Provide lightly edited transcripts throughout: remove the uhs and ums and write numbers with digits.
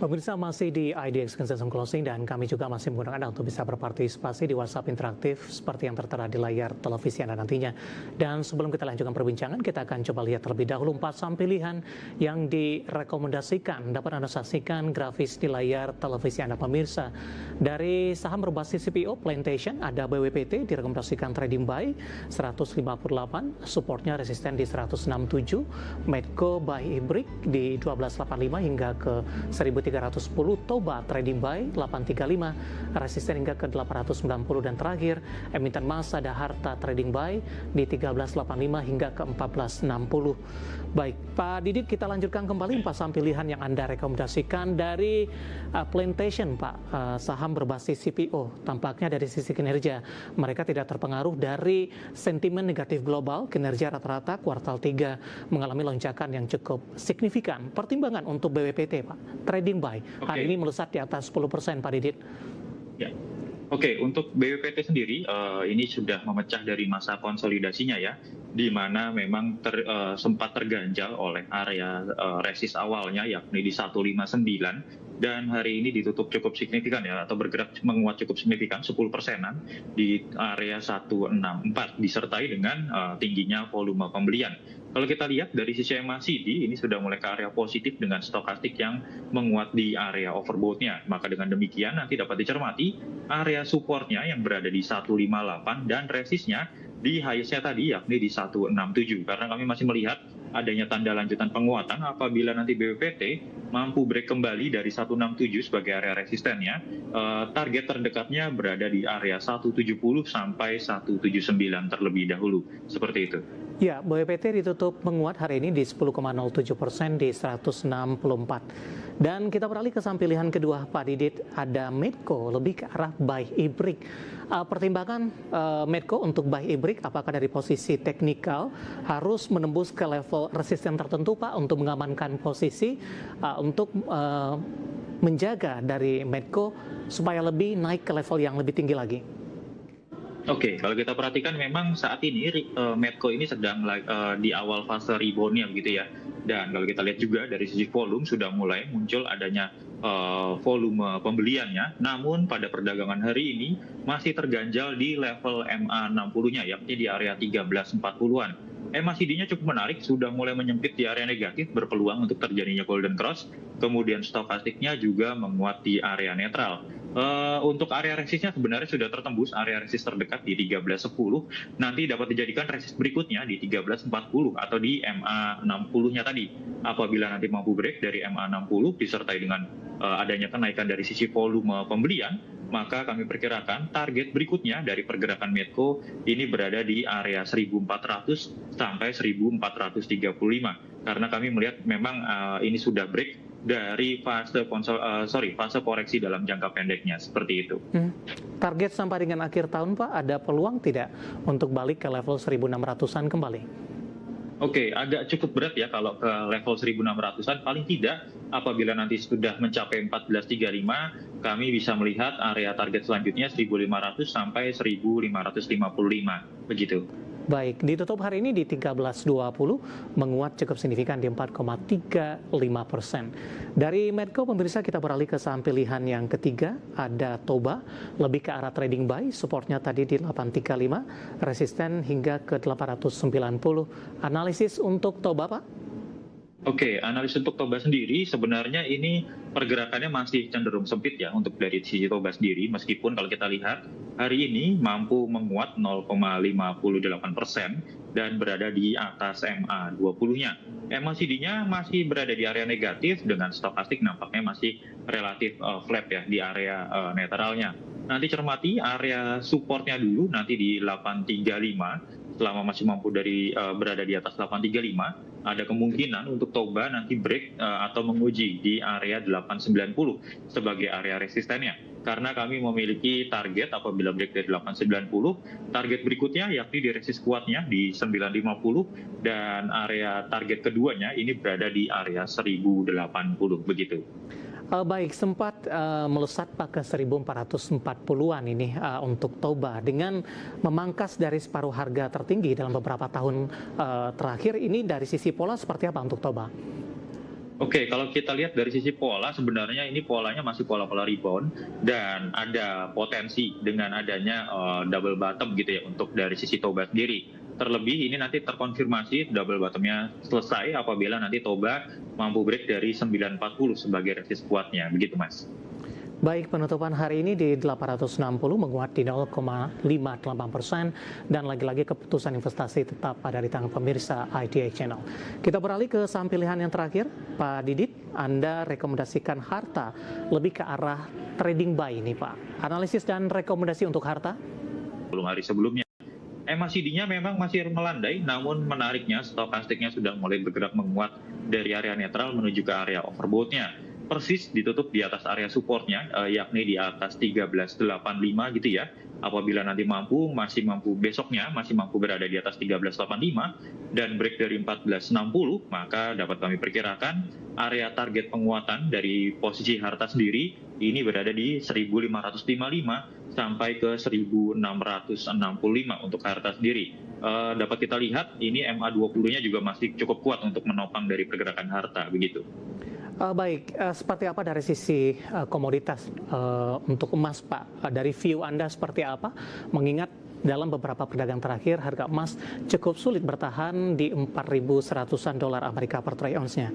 Pemirsa masih di IDX Consensus Closing dan kami juga masih menggunakan Anda untuk bisa berpartisipasi di WhatsApp interaktif seperti yang tertera di layar televisi Anda nantinya. Dan sebelum kita lanjutkan perbincangan, kita akan coba lihat terlebih dahulu 4 saham pilihan yang direkomendasikan. Dapat Anda saksikan grafis di layar televisi Anda pemirsa. Dari saham berbasis CPO Plantation ada BWPT direkomendasikan trading buy 158, supportnya resisten di 167, Medco buy Ibrik di 1285 hingga ke 1310, Toba trading buy 835, resisten hingga ke 890, dan terakhir emiten emas ada Harta trading buy di 1385 hingga ke 1460. Baik, Pak Didit, kita lanjutkan kembali 4 saham pilihan yang Anda rekomendasikan dari Plantation, Pak. Saham berbasis CPO, tampaknya dari sisi kinerja mereka tidak terpengaruh dari sentimen negatif global. Kinerja rata-rata kuartal 3 mengalami lonjakan yang cukup signifikan. Pertimbangan untuk BWPT, Pak, trading buy hari ini melesat di atas 10%, Pak Didit. Ya. Oke, untuk BWPT sendiri ini sudah memecah dari masa konsolidasinya ya, di mana memang sempat terganjal oleh area resist awalnya yakni di 159, dan hari ini ditutup cukup signifikan ya, atau bergerak menguat cukup signifikan 10%-an di area 164, disertai dengan tingginya volume pembelian. Kalau kita lihat dari sisi MACD, ini sudah mulai ke area positif dengan stokastik yang menguat di area overbought-nya. Maka dengan demikian nanti dapat dicermati area supportnya yang berada di 158 dan resistnya di highest-nya tadi yakni di 167. Karena kami masih melihat adanya tanda lanjutan penguatan apabila nanti BWPT mampu break kembali dari 167 sebagai area resistennya, target terdekatnya berada di area 170 sampai 179 terlebih dahulu. Seperti itu. Ya, BWPT ditutup menguat hari ini di 10,07% di 164. Dan kita beralih ke saham pilihan kedua, Pak Didit, ada Medco lebih ke arah buy Ibrik. Pertimbangan Medco untuk buy Ibrik, apakah dari posisi teknikal harus menembus ke level resisten tertentu, Pak, untuk mengamankan posisi, untuk menjaga dari Medco supaya lebih naik ke level yang lebih tinggi lagi? Oke, kalau kita perhatikan memang saat ini Medco ini sedang di awal fase rebound-nya begitu ya. Dan kalau kita lihat juga dari sisi volume sudah mulai muncul adanya volume pembeliannya. Namun pada perdagangan hari ini masih terganjal di level MA60-nya yakni di area 1340-an. MACD-nya cukup menarik, sudah mulai menyempit di area negatif, berpeluang untuk terjadinya golden cross. Kemudian stokastiknya juga menguat di area netral. Untuk area resistnya sebenarnya sudah tertembus area resist terdekat di 1310. Nanti dapat dijadikan resist berikutnya di 1340 atau di MA60-nya tadi. Apabila nanti mampu break dari MA60 disertai dengan adanya kenaikan dari sisi volume pembelian, maka kami perkirakan target berikutnya dari pergerakan Medco ini berada di area 1400 sampai 1435. Karena kami melihat memang ini sudah break dari fase koreksi dalam jangka pendeknya, seperti itu. Target sampai dengan akhir tahun, Pak, ada peluang tidak untuk balik ke level 1600-an kembali? Oke, agak cukup berat ya kalau ke level 1600-an. Paling tidak apabila nanti sudah mencapai 1435, kami bisa melihat area target selanjutnya 1500 sampai 1555, begitu. Baik, ditutup hari ini di 1320, menguat cukup signifikan di 4,35%. Dari Medco, pemirsa, kita beralih ke saham pilihan yang ketiga, ada Toba, lebih ke arah trading buy, supportnya tadi di 835, resisten hingga ke 890. Analisis untuk Toba, Pak? Oke, analisis untuk Toba sendiri sebenarnya ini pergerakannya masih cenderung sempit ya untuk dari sisi Toba sendiri, meskipun kalau kita lihat hari ini mampu menguat 0,58% dan berada di atas MA20-nya. MACD-nya masih berada di area negatif dengan stokastik nampaknya masih relatif flat ya di area netralnya. Nanti cermati area supportnya dulu nanti di 835. Selama masih mampu berada di atas 835, ada kemungkinan untuk Toba nanti break atau menguji di area 890 sebagai area resistennya. Karena kami memiliki target apabila break dari 890, target berikutnya yakni di resist kuatnya di 950, dan area target keduanya ini berada di area 1080, begitu. Baik, sempat melesat ke 1440-an ini untuk Toba dengan memangkas dari separuh harga tertinggi dalam beberapa tahun terakhir. Ini dari sisi pola seperti apa untuk Toba? Oke, kalau kita lihat dari sisi pola, sebenarnya ini polanya masih pola-pola rebound dan ada potensi dengan adanya double bottom gitu ya untuk dari sisi Toba sendiri. Terlebih ini nanti terkonfirmasi double bottomnya selesai apabila nanti Toba mampu break dari 940 sebagai resist kuatnya, begitu Mas. Baik, penutupan hari ini di 860 menguat di 0,58% dan lagi-lagi keputusan investasi tetap ada di tangan pemirsa IDX Channel. Kita beralih ke saham pilihan yang terakhir, Pak Didit, Anda rekomendasikan harta lebih ke arah trading buy ini Pak. Analisis dan rekomendasi untuk harta? Belum hari sebelumnya. MACD-nya memang masih melandai, namun menariknya stokastiknya sudah mulai bergerak menguat dari area netral menuju ke area overbought-nya. Persis ditutup di atas area supportnya, yakni di atas 1385 gitu ya. Apabila nanti masih mampu besoknya, masih mampu berada di atas 1385 dan break dari 1460, maka dapat kami perkirakan area target penguatan dari posisi harta sendiri ini berada di 1555 sampai ke 1665 untuk harta sendiri. Dapat kita lihat ini MA20-nya juga masih cukup kuat untuk menopang dari pergerakan harta begitu. Baik, seperti apa dari sisi komoditas untuk emas Pak? Dari view Anda seperti apa? Mengingat dalam beberapa perdagangan terakhir harga emas cukup sulit bertahan di 4.100-an dolar Amerika per troy ounce-nya.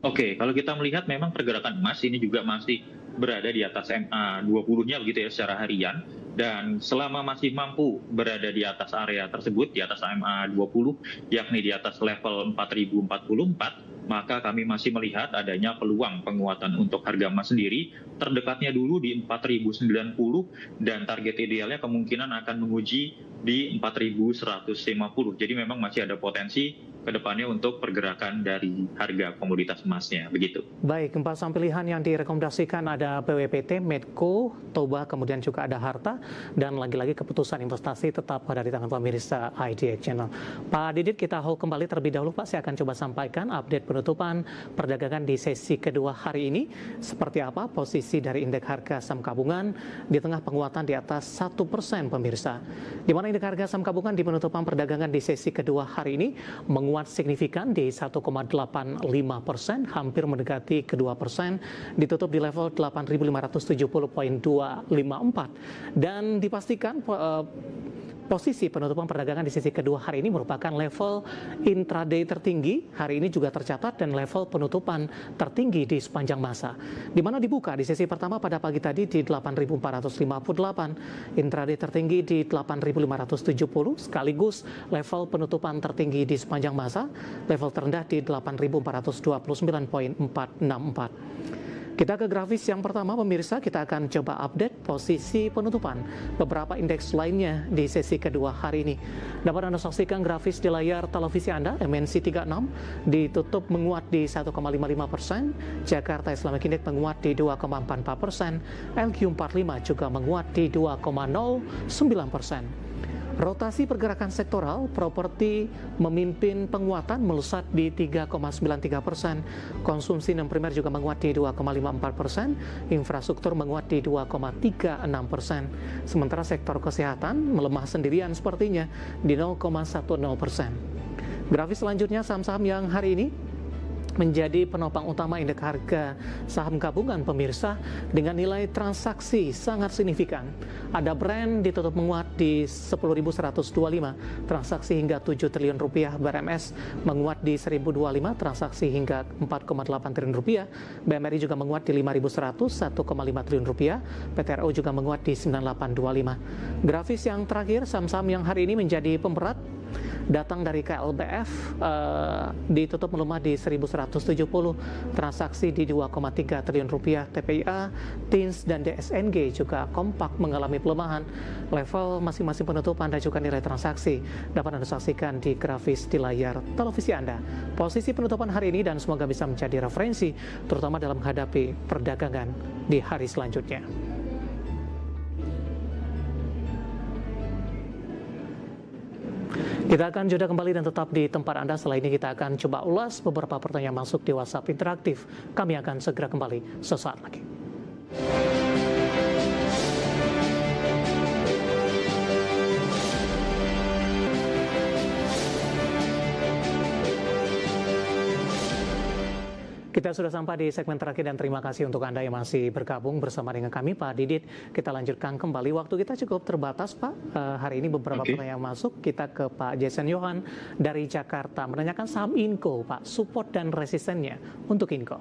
Oke, kalau kita melihat memang pergerakan emas ini juga masih berada di atas MA20-nya begitu ya secara harian. Dan selama masih mampu berada di atas area tersebut, di atas MA20, yakni di atas level 4044, maka kami masih melihat adanya peluang penguatan untuk harga emas sendiri. Terdekatnya dulu di 4090 dan target idealnya kemungkinan akan menguji di 4150. Jadi memang masih ada potensi ke depannya untuk pergerakan dari harga komoditas emasnya, begitu. Baik, 4 saham pilihan yang direkomendasikan ada PWPT, Medco, Toba, kemudian juga ada harta, dan lagi-lagi keputusan investasi tetap ada di tangan pemirsa IDX Channel. Pak Didit, kita hold kembali terlebih dahulu Pak, saya akan coba sampaikan update penutupan perdagangan di sesi kedua hari ini. Seperti apa posisi dari indeks harga saham gabungan di tengah penguatan di atas 1% pemirsa. Di mana indeks harga saham gabungan di penutupan perdagangan di sesi kedua hari ini menguat signifikan di 1,85%, hampir mendekati ke 2%, ditutup di level 8.570.254 dan dipastikan posisi penutupan perdagangan di sesi kedua hari ini merupakan level intraday tertinggi hari ini juga tercatat dan level penutupan tertinggi di sepanjang masa. Di mana dibuka di sesi pertama pada pagi tadi di 8.458, intraday tertinggi di 8.570 sekaligus level penutupan tertinggi di sepanjang masa, level terendah di 8.429.464. Kita ke grafis yang pertama pemirsa, kita akan coba update posisi penutupan beberapa indeks lainnya di sesi kedua hari ini. Dapat Anda saksikan grafis di layar televisi Anda, MNC 36 ditutup menguat di 1,55%, Jakarta Islamic Index menguat di 2,44%, LQ45 juga menguat di 2,09%. Rotasi pergerakan sektoral, properti memimpin penguatan melesat di 3,93%, konsumsi non primer juga menguat di 2,54%, infrastruktur menguat di 2,36%, sementara sektor kesehatan melemah sendirian sepertinya di 0,10%. Grafis selanjutnya saham-saham yang hari ini menjadi penopang utama indeks harga saham gabungan pemirsa dengan nilai transaksi sangat signifikan. Ada Brand ditutup menguat di 10.125 transaksi hingga 7 triliun rupiah, BRMS menguat di 1.025 transaksi hingga 4,8 triliun rupiah, BMRI juga menguat di 5.100 1,5 triliun rupiah, PTRO juga menguat di 9825. Grafis yang terakhir saham-saham yang hari ini menjadi pemberat datang dari KLBF ditutup melemah di 1.170 transaksi di 2,3 triliun rupiah, TPIA, TINS dan DSNG juga kompak mengalami pelemahan. Level masing-masing penutupan dan juga nilai transaksi dapat Anda saksikan di grafis di layar televisi Anda. Posisi penutupan hari ini dan semoga bisa menjadi referensi terutama dalam menghadapi perdagangan di hari selanjutnya. Kita akan jeda kembali dan tetap di tempat Anda. Setelah ini kita akan coba ulas beberapa pertanyaan masuk di WhatsApp interaktif. Kami akan segera kembali sesaat lagi. Kita sudah sampai di segmen terakhir dan terima kasih untuk Anda yang masih bergabung bersama dengan kami, Pak Didit. Kita lanjutkan kembali. Waktu kita cukup terbatas, Pak. Hari ini beberapa pertanyaan masuk. Kita ke Pak Jason Yohan dari Jakarta menanyakan saham Inco, Pak. Support dan resistennya untuk Inco.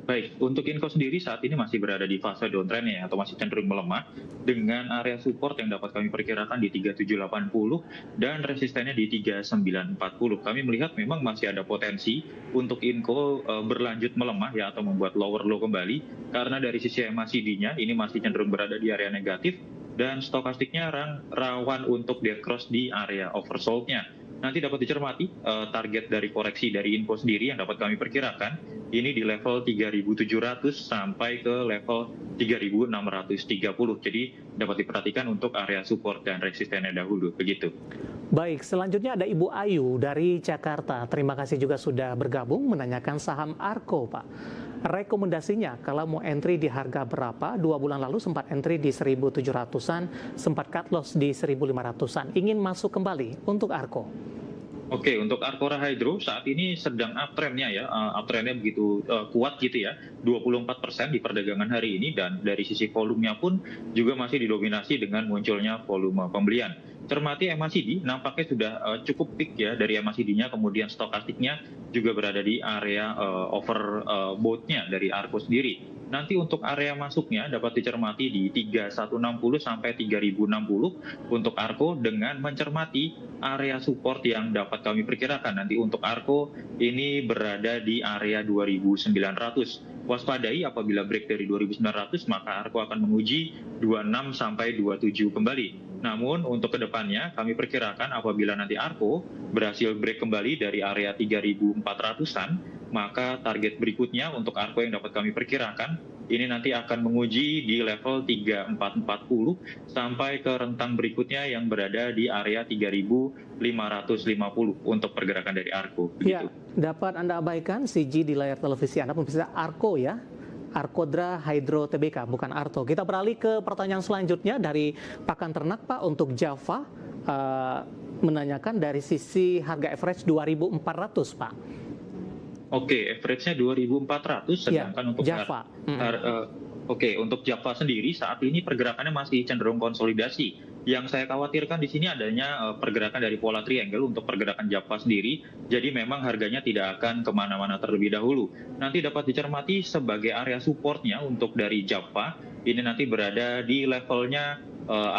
Baik, untuk Inco sendiri saat ini masih berada di fase downtrend ya, atau masih cenderung melemah dengan area support yang dapat kami perkirakan di 3780 dan resistennya di 3940. Kami melihat memang masih ada potensi untuk Inco berlanjut melemah ya, atau membuat lower low kembali karena dari sisi MACD-nya ini masih cenderung berada di area negatif dan stokastiknya rawan untuk dead cross di area oversold-nya. Nanti dapat dicermati target dari koreksi dari Inco sendiri yang dapat kami perkirakan ini di level 3.700 sampai ke level 3.630. Jadi dapat diperhatikan untuk area support dan resistennya dahulu, begitu. Baik, selanjutnya ada Ibu Ayu dari Jakarta. Terima kasih juga sudah bergabung menanyakan saham Arko, Pak. Rekomendasinya kalau mau entry di harga berapa? 2 bulan lalu sempat entry di 1.700-an, sempat cut loss di 1.500-an. Ingin masuk kembali untuk Arko. Untuk Arcora Hydro saat ini sedang uptrendnya ya, uptrendnya begitu kuat gitu ya, 24% di perdagangan hari ini, dan dari sisi volumenya pun juga masih didominasi dengan munculnya volume pembelian. Cermati MACD, nampaknya sudah cukup peak ya dari MACD-nya, kemudian stokastiknya juga berada di area overbought-nya dari Arko sendiri. Nanti untuk area masuknya dapat dicermati di 3160 sampai 3060 untuk Arko, dengan mencermati area support yang dapat kami perkirakan nanti untuk Arko ini berada di area 2900. Waspadai apabila break dari 2900 maka Arko akan menguji 26 sampai 27 kembali. Namun untuk kedepannya kami perkirakan apabila nanti Arko berhasil break kembali dari area 3400-an, maka target berikutnya untuk Arko yang dapat kami perkirakan ini nanti akan menguji di level 3440 sampai ke rentang berikutnya yang berada di area 3550 untuk pergerakan dari Arko. Ya, dapat Anda abaikan CG di layar televisi Anda pemirsa, Arko ya. Arkodra Hydro Tbk, bukan Arto. Kita beralih ke pertanyaan selanjutnya dari Pakan Ternak, Pak, untuk Java. Menanyakan dari sisi harga average 2.400, Pak. Average-nya 2.400, sedangkan untuk Java. Untuk Java sendiri saat ini pergerakannya masih cenderung konsolidasi. Yang saya khawatirkan di sini adanya pergerakan dari pola triangle untuk pergerakan Java sendiri. Jadi memang harganya tidak akan kemana-mana terlebih dahulu. Nanti dapat dicermati sebagai area supportnya untuk dari Java. Ini nanti berada di levelnya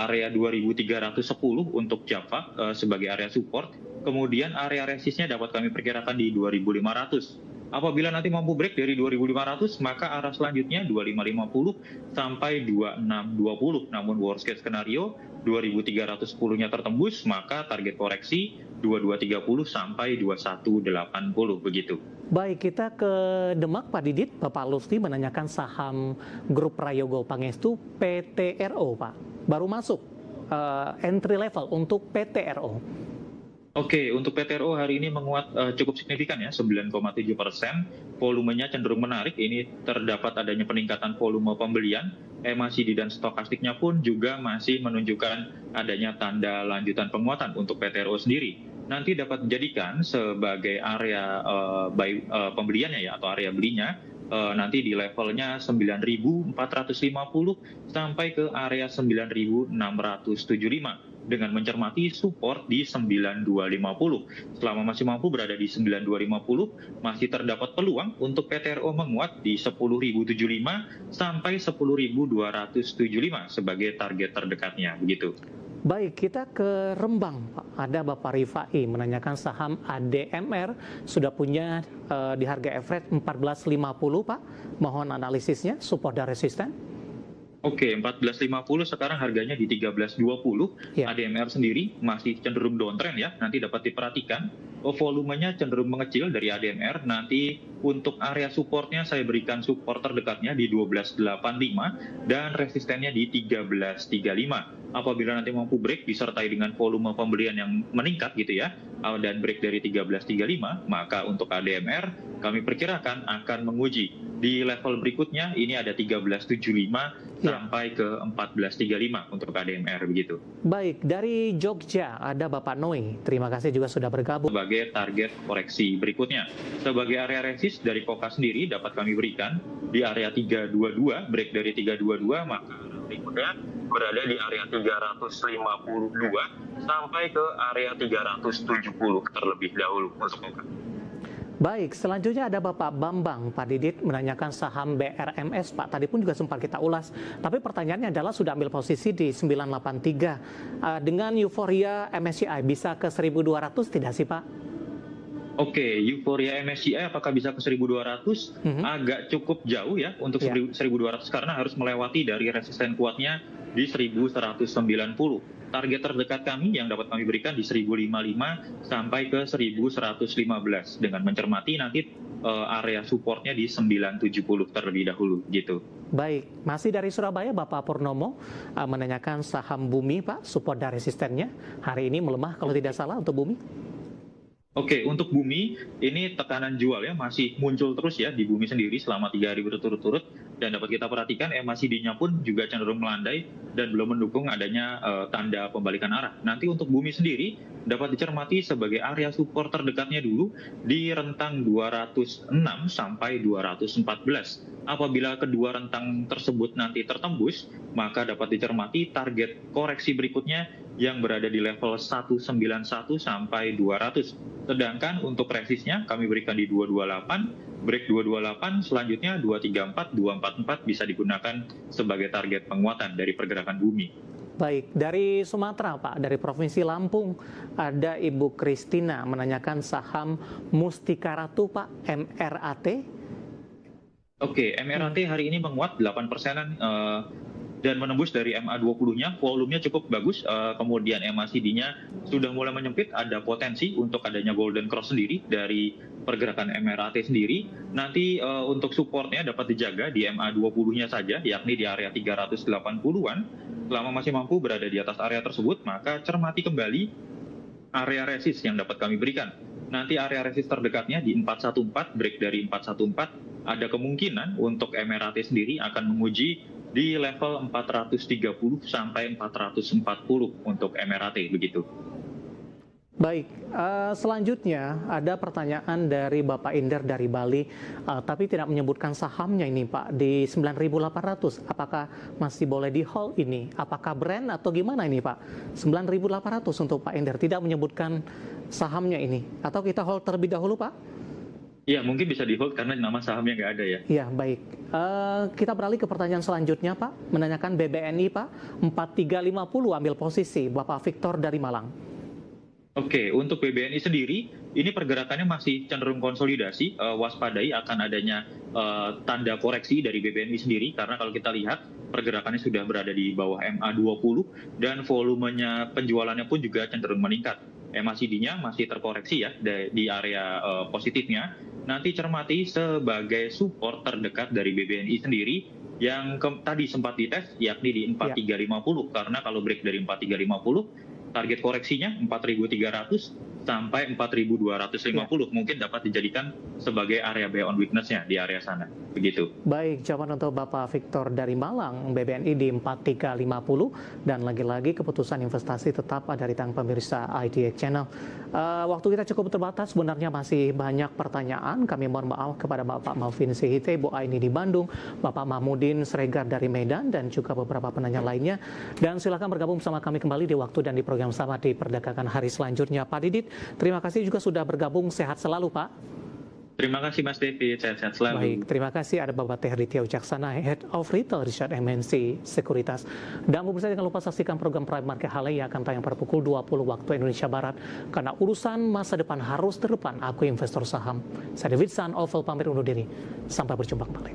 area 2.310 untuk Java sebagai area support. Kemudian area resistnya dapat kami perkirakan di 2.500. Apabila nanti mampu break dari 2.500, maka arah selanjutnya 2.550 sampai 2.620. Namun worst case skenario 2.310-nya tertembus, maka target koreksi 2.230 sampai 2.180 begitu. Baik, kita ke Demak, Pak Didit. Bapak Lutfi menanyakan saham grup Prayogo Pangestu PTRO, Pak. Baru masuk entry level untuk PTRO. Untuk PTRO hari ini menguat cukup signifikan ya, 9,7%. Volumenya cenderung menarik. Ini terdapat adanya peningkatan volume pembelian. MACD dan stokastiknya pun juga masih menunjukkan adanya tanda lanjutan penguatan untuk PTRO sendiri. Nanti dapat dijadikan sebagai area pembeliannya ya, atau area belinya. Nanti di levelnya 9.450 sampai ke area 9.675 dengan mencermati support di 9.250. Selama masih mampu berada di 9.250, masih terdapat peluang untuk PTRO menguat di 10.075 sampai 10.275 sebagai target terdekatnya, begitu. Baik, kita ke Rembang, Pak. Ada Bapak Rifai menanyakan saham ADMR sudah punya di harga average 14.50, Pak. Mohon analisisnya, support dan resisten. 14.50 sekarang harganya di 13.20. ADMR sendiri masih cenderung downtrend ya. Nanti dapat diperhatikan volumenya cenderung mengecil dari ADMR. Nanti untuk area supportnya saya berikan support terdekatnya di 12.85 dan resistennya di 13.35. Apabila nanti mampu break disertai dengan volume pembelian yang meningkat gitu ya, dan break dari 13.35, maka untuk ADMR kami perkirakan akan menguji di level berikutnya. Ini ada 13.75 sampai ke 14.35 untuk ADMR begitu. Baik, dari Jogja ada Bapak Noi. Terima kasih juga sudah bergabung. Sebagai target koreksi berikutnya. Sebagai area resist dari KOKA sendiri dapat kami berikan di area 322, break dari 322, maka berikutnya berada di area 352 sampai ke area 370 terlebih dahulu untuk KOKA. Baik, selanjutnya ada Bapak Bambang, Pak Didit menanyakan saham BRMS, Pak. Tadi pun juga sempat kita ulas, tapi pertanyaannya adalah sudah ambil posisi di 983. Dengan euforia MSCI bisa ke 1.200 tidak sih, Pak? Oke, euforia MSCI apakah bisa ke 1.200? Agak cukup jauh ya untuk 1.200 karena harus melewati dari resisten kuatnya di 1.190. Target terdekat kami yang dapat kami berikan di 1.055 sampai ke 1.115 dengan mencermati nanti area supportnya di 970 terlebih dahulu gitu. Baik, masih dari Surabaya Bapak Purnomo menanyakan saham Bumi, Pak, support dan resistennya hari ini melemah kalau tidak salah untuk Bumi. Oke, untuk Bumi, ini tekanan jual ya masih muncul terus ya di Bumi sendiri selama 3 hari berturut-turut. Dan dapat kita perhatikan MACD-nya pun juga cenderung melandai dan belum mendukung adanya tanda pembalikan arah. Nanti untuk Bumi sendiri dapat dicermati sebagai area support terdekatnya dulu di rentang 206 sampai 214. Apabila kedua rentang tersebut nanti tertembus, maka dapat dicermati target koreksi berikutnya yang berada di level 191 sampai 200. Sedangkan untuk resistnya kami berikan di 228, break 228, selanjutnya 234, 244 bisa digunakan sebagai target penguatan dari pergerakan Bumi. Baik, dari Sumatera, Pak, dari Provinsi Lampung, ada Ibu Kristina menanyakan saham Mustika Ratu, Pak, MRAT. Oke, MRAT hari ini menguat 8%-an dan menembus dari MA20-nya, volumenya cukup bagus, kemudian MACD-nya sudah mulai menyempit, ada potensi untuk adanya golden cross sendiri dari pergerakan MRAT sendiri. Nanti untuk supportnya dapat dijaga di MA20-nya saja, yakni di area 380-an. Selama masih mampu berada di atas area tersebut, maka cermati kembali area resist yang dapat kami berikan. Nanti area resist terdekatnya di 414, break dari 414, ada kemungkinan untuk MRAT sendiri akan menguji di level 430 sampai 440 untuk MRAT begitu. Baik, selanjutnya ada pertanyaan dari Bapak Inder dari Bali, tapi tidak menyebutkan sahamnya ini, Pak, di 9.800. Apakah masih boleh di hold ini? Apakah brand atau gimana ini, Pak? 9.800 untuk Pak Inder, tidak menyebutkan sahamnya ini. Atau kita hold terlebih dahulu, Pak? Ya, mungkin bisa di hold karena nama sahamnya nggak ada ya. Ya, baik. Kita beralih ke pertanyaan selanjutnya, Pak. Menanyakan BBNI, Pak. 4350 ambil posisi. Bapak Victor dari Malang. Oke, untuk BBNI sendiri, ini pergerakannya masih cenderung konsolidasi. Waspadai akan adanya tanda koreksi dari BBNI sendiri. Karena kalau kita lihat, pergerakannya sudah berada di bawah MA20 dan volumenya penjualannya pun juga cenderung meningkat. MACD-nya masih terkoreksi ya di area positifnya. Nanti cermati sebagai support terdekat dari BBNI sendiri yang tadi sempat dites yakni di 4350 karena kalau break dari 4350 target koreksinya 4300 sampai 4250 mungkin dapat dijadikan sebagai area buy on weakness-nya di area sana. Begitu. Baik, jawaban untuk Bapak Victor dari Malang, BBNI di 4350 dan lagi-lagi keputusan investasi tetap ada di tangan pemirsa IDA Channel. Waktu kita cukup terbatas, sebenarnya masih banyak pertanyaan. Kami mohon maaf kepada Bapak Malvin Sihite, Bu Aini di Bandung, Bapak Mahmudin Sregar dari Medan dan juga beberapa penanya lainnya. Dan silakan bergabung bersama kami kembali di waktu dan di program sama di Perdagangan hari selanjutnya. Pak Didit, terima kasih juga sudah bergabung. Sehat selalu, Pak. Terima kasih Mas David, sehat-sehat selalu. Baik, terima kasih. Ada Bapak Tehritya Wicaksana, Head of Retail Research MNC Sekuritas. Dan pemirsa jangan lupa saksikan program Prime Market Hale yang akan tayang pada pukul 20 waktu Indonesia Barat. Karena urusan masa depan harus terdepan, aku investor saham. Saya David San, Oval pamit undur diri. Sampai berjumpa kembali.